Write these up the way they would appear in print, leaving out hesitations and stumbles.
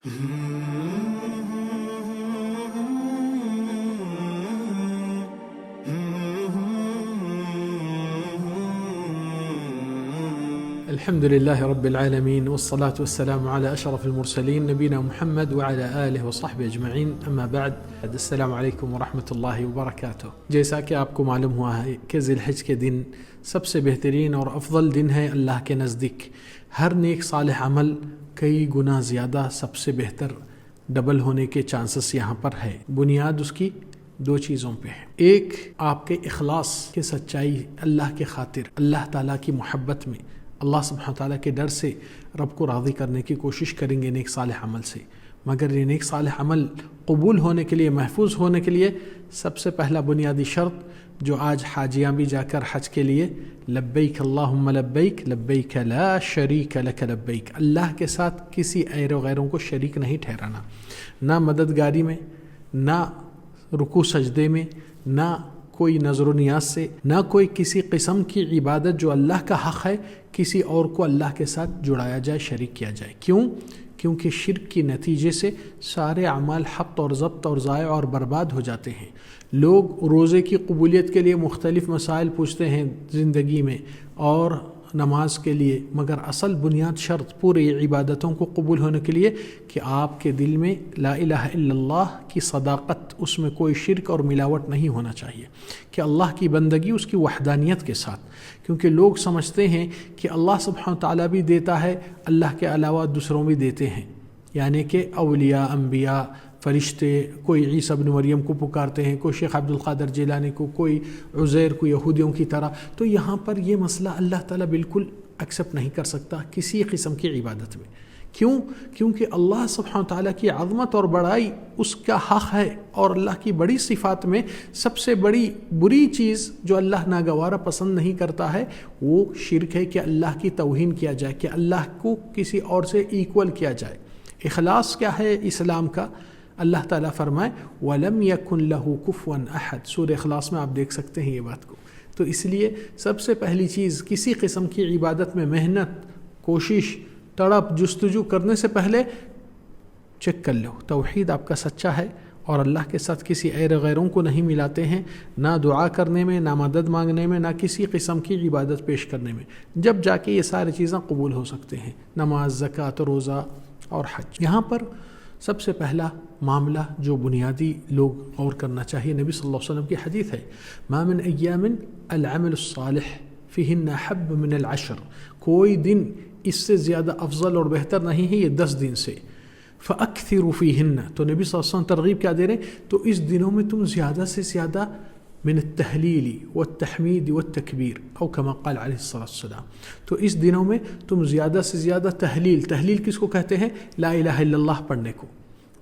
الحمد لله رب العالمين والصلاة والسلام على أشرف المرسلين نبينا محمد وعلى آلہ وصحبہ اجمعین اما بعد السلام علیکم ورحمۃ اللہ وبرکاتہ۔ جیسا کہ آپ کو معلوم ہوا ہے کہ ذی الحج کے دن سب سے بہترین اور افضل دن ہے اللہ کے نزدیک۔ ہر نیک صالح عمل کئی گنا زیادہ سب سے بہتر ڈبل ہونے کے چانسز یہاں پر ہے۔ بنیاد اس کی دو چیزوں پہ ہے۔ ایک آپ کے اخلاص کے سچائی اللہ کے خاطر، اللہ تعالیٰ کی محبت میں، اللہ سبحانہ تعالیٰ کے ڈر سے رب کو راضی کرنے کی کوشش کریں گے نیک صالح عمل سے۔ مگر یہ نیک صالح عمل قبول ہونے کے لیے، محفوظ ہونے کے لیے سب سے پہلا بنیادی شرط جو آج حاجیاں بھی جا کر حج کے لیے لبیک اللہم لبیک لبیک لا شریک لک لبیک، اللہ کے ساتھ کسی غیروں کو شریک نہیں ٹھہرانا، نہ مددگاری میں، نہ رکوع سجدے میں، نہ کوئی نظر و نیاز سے، نہ کوئی کسی قسم کی عبادت جو اللہ کا حق ہے کسی اور کو اللہ کے ساتھ جڑایا جائے، شریک کیا جائے۔ کیونکہ شرک کے نتیجے سے سارے اعمال حبط اور ضبط اور ضائع اور برباد ہو جاتے ہیں۔ لوگ روزے کی قبولیت کے لیے مختلف مسائل پوچھتے ہیں زندگی میں اور نماز کے لیے، مگر اصل بنیاد شرط پوری عبادتوں کو قبول ہونے کے لیے کہ آپ کے دل میں لا الہ الا اللہ کی صداقت، اس میں کوئی شرک اور ملاوٹ نہیں ہونا چاہیے، کہ اللہ کی بندگی اس کی وحدانیت کے ساتھ۔ کیونکہ لوگ سمجھتے ہیں کہ اللہ سبحانہ تعالیٰ بھی دیتا ہے، اللہ کے علاوہ دوسروں بھی دیتے ہیں، یعنی کہ اولیاء، انبیاء، فرشتے، کوئی عیسیٰ ابن مریم کو پکارتے ہیں، کوئی شیخ عبد القادر جیلانی کو، کوئی عزیر کو یہودیوں کی طرح۔ تو یہاں پر یہ مسئلہ اللہ تعالیٰ بالکل ایکسیپٹ نہیں کر سکتا کسی قسم کی عبادت میں۔ کیونکہ اللہ سبحانہ تعالیٰ کی عظمت اور بڑائی اس کا حق ہے، اور اللہ کی بڑی صفات میں سب سے بڑی بری چیز جو اللہ ناگوارہ پسند نہیں کرتا ہے وہ شرک ہے، کہ اللہ کی توہین کیا جائے، کہ اللہ کو کسی اور سے ایکول کیا جائے۔ اخلاص کیا ہے اسلام کا؟ اللہ تعالیٰ فرمائے وَلَمْ يَكُنْ لَهُ كُفُوًا أَحَدٌ، سورہ اخلاص میں آپ دیکھ سکتے ہیں یہ بات کو۔ تو اس لیے سب سے پہلی چیز کسی قسم کی عبادت میں محنت، کوشش، تڑپ، جستجو کرنے سے پہلے چیک کر لو توحید آپ کا سچا ہے اور اللہ کے ساتھ کسی غیروں کو نہیں ملاتے ہیں، نہ دعا کرنے میں، نہ مدد مانگنے میں، نہ کسی قسم کی عبادت پیش کرنے میں، جب جا کے یہ ساری چیزیں قبول ہو سکتے ہیں، نماز، زکوٰۃ، روزہ اور حج۔ یہاں پر سب سے پہلا معاملہ جو بنیادی لوگ غور کرنا چاہیے، نبی صلی اللہ علیہ وسلم کی حدیث ہے ما من ایام العمل الصالح فیہن احب من العشر، کوئی دن اس سے زیادہ افضل اور بہتر نہیں ہے یہ 10 دن سے، فاکثروا فیہن، تو نبی صلی اللہ علیہ وسلم ترغیب کیا دے رہے ہیں؟ تو اس دنوں میں تم زیادہ سے زیادہ من التحلیل والتحمید والتکبیر او کما قال علیہ الصلوۃ والسلام، تو اس دنوں میں تم زیادہ سے زیادہ تحلیل کس کو کہتے ہیں؟ لا الہ الا اللہ پڑھنے کو،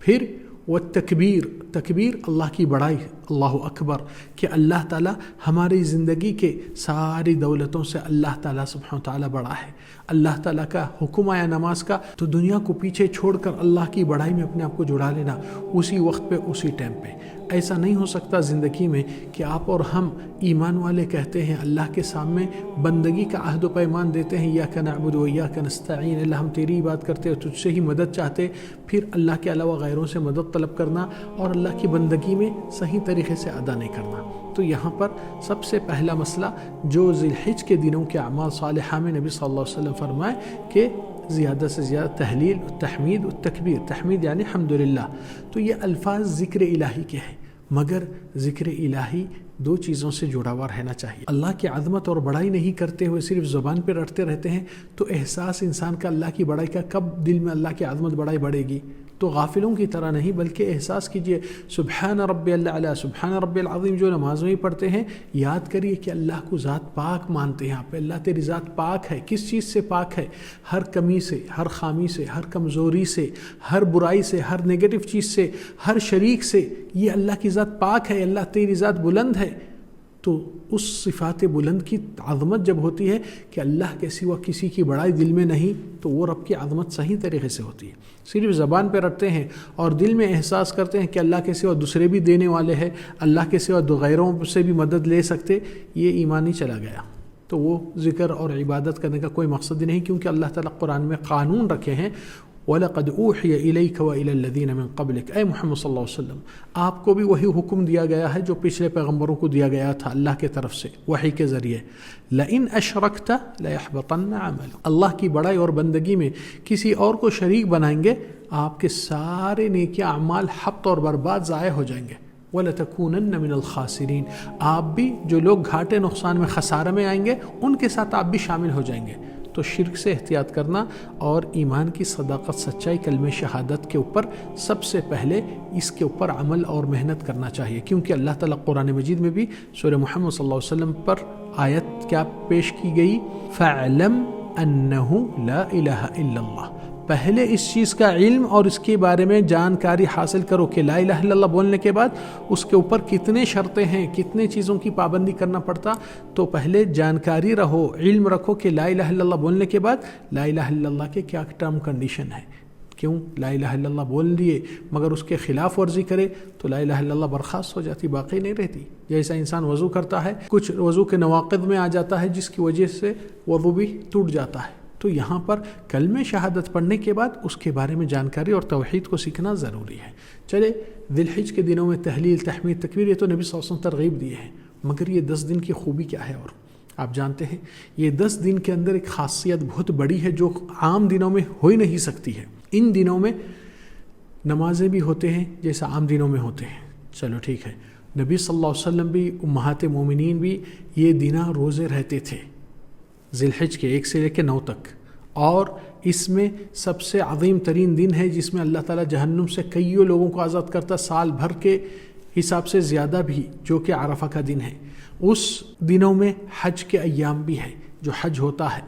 پھر والتکبیر، تکبیر اللہ کی بڑائی، اللہ اکبر، کہ اللہ تعالیٰ ہماری زندگی کے ساری دولتوں سے اللہ تعالیٰ سبحانہ تعالیٰ بڑا ہے۔ اللہ تعالیٰ کا حکم آیا نماز کا تو دنیا کو پیچھے چھوڑ کر اللہ کی بڑائی میں اپنے آپ کو جڑا لینا، اسی وقت پہ، اسی ٹائم پہ۔ ایسا نہیں ہو سکتا زندگی میں کہ آپ اور ہم ایمان والے کہتے ہیں، اللہ کے سامنے بندگی کا عہد و پیمان دیتے ہیں، ایاک نعبد و ایاک نستعین، اللہ ہم تیری بات کرتے ہیں، تجھ سے ہی مدد چاہتے، پھر اللہ کے علاوہ غیروں سے مدد طلب کرنا اور اللہ کی بندگی میں صحیح طریقے سے ادا نہیں کرنا۔ تو یہاں پر سب سے پہلا مسئلہ جو ذی الحج کے دنوں کے اعمال صالحہ میں نبی صلی اللہ علیہ وسلم فرمائے کہ زیادہ سے زیادہ تحلیل، تحمید، تکبیر، تحمید یعنی الحمدللہ۔ تو یہ الفاظ ذکر الہی کے ہیں، مگر ذکر الہی دو چیزوں سے جڑا ہوا رہنا چاہیے۔ اللہ کی عظمت اور بڑائی نہیں کرتے ہوئے صرف زبان پہ رٹتے رہتے ہیں تو احساس انسان کا اللہ کی بڑائی کا کب دل میں اللہ کی عظمت بڑائی بڑھے گی؟ تو غافلوں کی طرح نہیں، بلکہ احساس کیجئے سبحان ربی الاعلی، سبحان ربی العظیم جو نماز میں پڑھتے ہیں، یاد کریے کہ اللہ کو ذات پاک مانتے ہیں آپ، اللہ تیری ذات پاک ہے۔ کس چیز سے پاک ہے؟ ہر کمی سے، ہر خامی سے، ہر کمزوری سے، ہر برائی سے، ہر نیگیٹو چیز سے، ہر شریک سے، یہ اللہ کی ذات پاک ہے، اللہ تیری ذات بلند ہے۔ تو اس صفات بلند کی عظمت جب ہوتی ہے کہ اللہ کے سوا کسی کی بڑائی دل میں نہیں، تو وہ رب کی عظمت صحیح طریقے سے ہوتی ہے۔ صرف زبان پہ رٹتے ہیں اور دل میں احساس کرتے ہیں کہ اللہ کے سوا دوسرے بھی دینے والے ہیں، اللہ کے سوا غیروں سے بھی مدد لے سکتے، یہ ایمان ہی چلا گیا۔ تو وہ ذکر اور عبادت کرنے کا کوئی مقصد ہی نہیں، کیونکہ اللہ تعالیٰ قرآن میں قانون رکھے ہیں وَلَقَدْ أُوحِيَ إِلَيْكَ وَإِلَى الَّذِينَ مِن قَبْلِكَ، اے محمد صلی اللہ علیہ وسلم آپ کو بھی وہی حکم دیا گیا ہے جو پچھلے پیغمبروں کو دیا گیا تھا اللہ کے طرف سے وحی کے ذریعے، لَإِنْ أَشْرَكْتَ لَيَحْبَطَنَّ عَمَلُكَ، اللہ کی بڑائی اور بندگی میں کسی اور کو شریک بنائیں گے آپ کے سارے نیکیاں اعمال حبط اور برباد ضائع ہو جائیں گے، وَلَتَكُونَنَّ مِنَ الْخَاسِرِينَ، آپ بھی جو لوگ گھاٹے نقصان میں خسارے میں آئیں گے ان کے ساتھ آپ بھی شامل ہو جائیں گے۔ تو شرک سے احتیاط کرنا اور ایمان کی صداقت سچائی کلمہ شہادت کے اوپر سب سے پہلے اس کے اوپر عمل اور محنت کرنا چاہیے، کیونکہ اللہ تعالیٰ قرآن مجید میں بھی سورہ محمد صلی اللہ علیہ وسلم پر آیت کیا پیش کی گئی، فَاعْلَمْ أَنَّهُ لَا إِلَهَ إِلَّا اللَّهُ، پہلے اس چیز کا علم اور اس کے بارے میں جانکاری حاصل کرو کہ لا الہ الا اللہ بولنے کے بعد اس کے اوپر کتنے شرطیں ہیں، کتنے چیزوں کی پابندی کرنا پڑتا، تو پہلے جانکاری رہو، علم رکھو کہ لا الہ الا اللہ بولنے کے بعد لا الہ الا اللہ کے کیا ٹرم کنڈیشن ہے، کیوں لا الہ الا اللہ بول لیے مگر اس کے خلاف ورزی کرے تو لا الہ الا اللہ برخاست ہو جاتی، باقی نہیں رہتی۔ جیسا انسان وضو کرتا ہے کچھ وضو کے نواقض میں آ جاتا ہے جس کی وجہ سے وضو بھی ٹوٹ جاتا ہے، تو یہاں پر کلمہ شہادت پڑھنے کے بعد اس کے بارے میں جانکاری اور توحید کو سیکھنا ضروری ہے۔ چلے ذی الحج کے دنوں میں تحلیل، تحمید، تکبیر یہ تو نبی صلی اللہ علیہ وسلم ترغیب دیے ہیں، مگر یہ 10 دن کی خوبی کیا ہے؟ اور آپ جانتے ہیں یہ 10 دن کے اندر ایک خاصیت بہت بڑی ہے جو عام دنوں میں ہو ہی نہیں سکتی ہے۔ ان دنوں میں نمازیں بھی ہوتے ہیں جیسا عام دنوں میں ہوتے ہیں، چلو ٹھیک ہے، نبی صلی اللہ علیہ وسلم بھی، امہات مومنین بھی یہ دنوں روزے رہتے تھے ذی الحج کے 1 سے لے کے 9 تک، اور اس میں سب سے عظیم ترین دن ہے جس میں اللہ تعالیٰ جہنم سے کئیوں لوگوں کو آزاد کرتا، سال بھر کے حساب سے زیادہ بھی، جو کہ عرفہ کا دن ہے۔ اس دنوں میں حج کے ایام بھی ہے، جو حج ہوتا ہے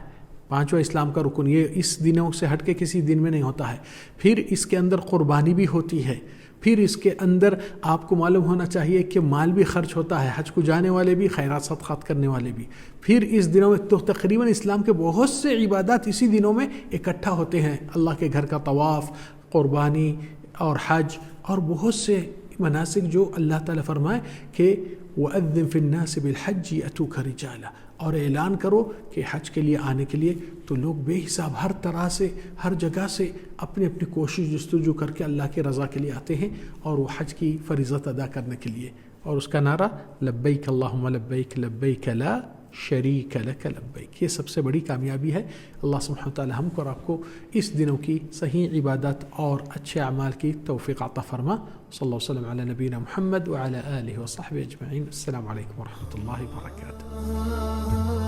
5واں اسلام کا رکن، یہ اس دنوں سے ہٹ کے کسی دن میں نہیں ہوتا ہے۔ پھر اس کے اندر قربانی بھی ہوتی ہے، پھر اس کے اندر آپ کو معلوم ہونا چاہیے کہ مال بھی خرچ ہوتا ہے، حج کو جانے والے بھی، خیرات صدقات کرنے والے بھی۔ پھر اس دنوں میں تو تقریباً اسلام کے بہت سے عبادات اسی دنوں میں اکٹھا ہوتے ہیں، اللہ کے گھر کا طواف، قربانی اور حج، اور بہت سے مناسک جو اللہ تعالیٰ فرمائے کہ وَأَذِّن فِي النَّاسِ بِالْحَجِّ يَأْتُوكَ رِجَالًا، اور اعلان کرو کہ حج کے لیے آنے کے لیے تو لوگ بے حساب ہر طرح سے، ہر جگہ سے اپنی اپنی کوشش جستجو کر کے اللہ کے رضا کے لیے آتے ہیں، اور وہ حج کی فریضت ادا کرنے کے لیے، اور اس کا نعرہ لبیک اللہم لبیک لبیک لا شریک لک لبیک، یہ سب سے بڑی کامیابی ہے۔ اللہ سبحانہ وتعالی ہم کو اور آپ کو اس دنوں کی صحیح عبادت اور اچھے اعمال کی توفیق عطا فرما۔ صلی اللہ وسلم علی نبینا محمد وعلی آلہ وصحبہ اجمعین۔ السلام علیکم ورحمۃ اللہ وبرکاتہ۔